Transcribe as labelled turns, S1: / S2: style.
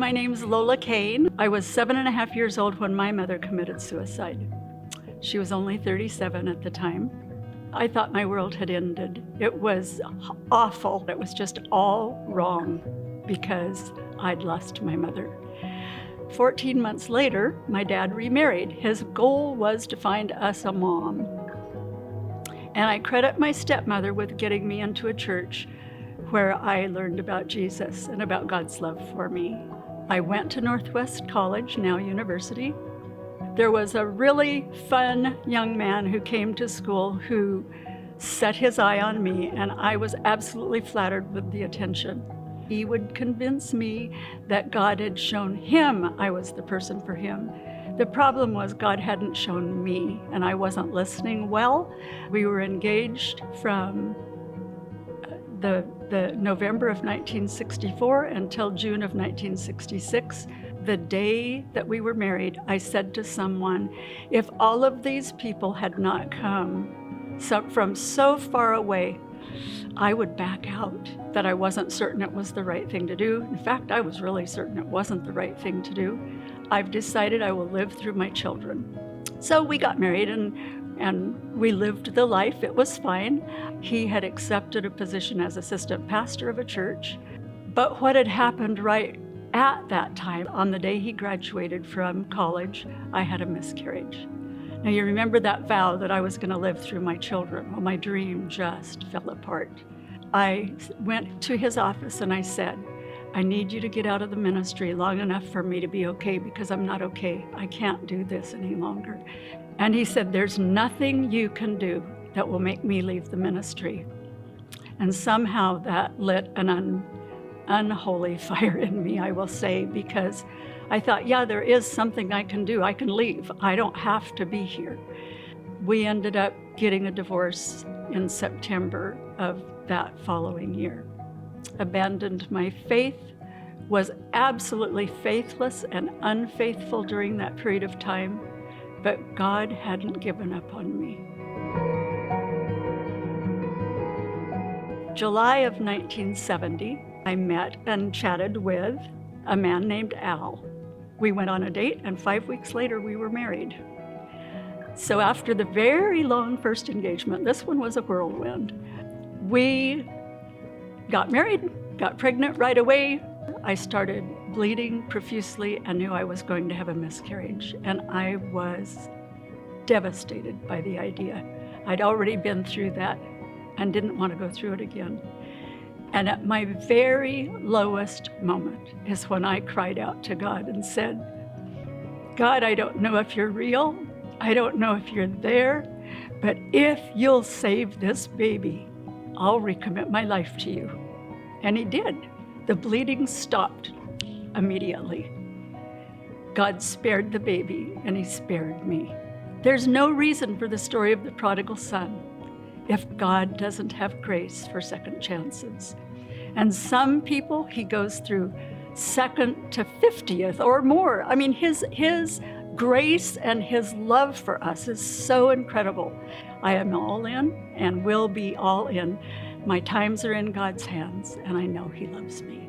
S1: my name's Lola Kane. I was 7.5 years old when my mother committed suicide. She was only 37 at the time. I thought my world had ended. It was awful. It was just all wrong because I'd lost my mother. 14 months later, my dad remarried. His goal was to find us a mom. And I credit my stepmother with getting me into a church where I learned about Jesus and about God's love for me. I went to Northwest College, now university. There was a really fun young man who came to school who set his eye on me, and I was absolutely flattered with the attention. He would convince me that God had shown him I was the person for him. The problem was God hadn't shown me, and I wasn't listening well. We were engaged from the November of 1964 until June of 1966. The day that we were married, I said to someone, if all of these people had not come from so far away, I would back out, that I wasn't certain it was the right thing to do. In fact, I was really certain it wasn't the right thing to do. I've decided I will live through my children. So we got married and we lived the life. It was fine. He had accepted a position as assistant pastor of a church. But what had happened right at that time, on the day he graduated from college, I had a miscarriage. Now you remember that vow that I was going to live through my children. Well, my dream just fell apart. I went to his office and I said, I need you to get out of the ministry long enough for me to be okay, because I'm not okay. I can't do this any longer. And he said, there's nothing you can do that will make me leave the ministry. And somehow that lit an unholy fire in me, I will say, because I thought, yeah, there is something I can do. I can leave. I don't have to be here. We ended up getting a divorce in September of that following year. Abandoned my faith, was absolutely faithless and unfaithful during that period of time, but God hadn't given up on me. July of 1970, I met and chatted with a man named Al. We went on a date, and 5 weeks later we were married. So after the very long first engagement, this one was a whirlwind, we got married, got pregnant right away. I started bleeding profusely and knew I was going to have a miscarriage, and I was devastated by the idea. I'd already been through that and didn't want to go through it again. And at my very lowest moment is when I cried out to God and said, God, I don't know if you're real. I don't know if you're there, but if you'll save this baby, I'll recommit my life to you. And he did. The bleeding stopped immediately. God spared the baby, and he spared me. There's no reason for the story of the prodigal son if God doesn't have grace for second chances. And some people, he goes through second to 50th or more. I mean, his grace and his love for us is so incredible. I am all in and will be all in. My times are in God's hands, and I know he loves me.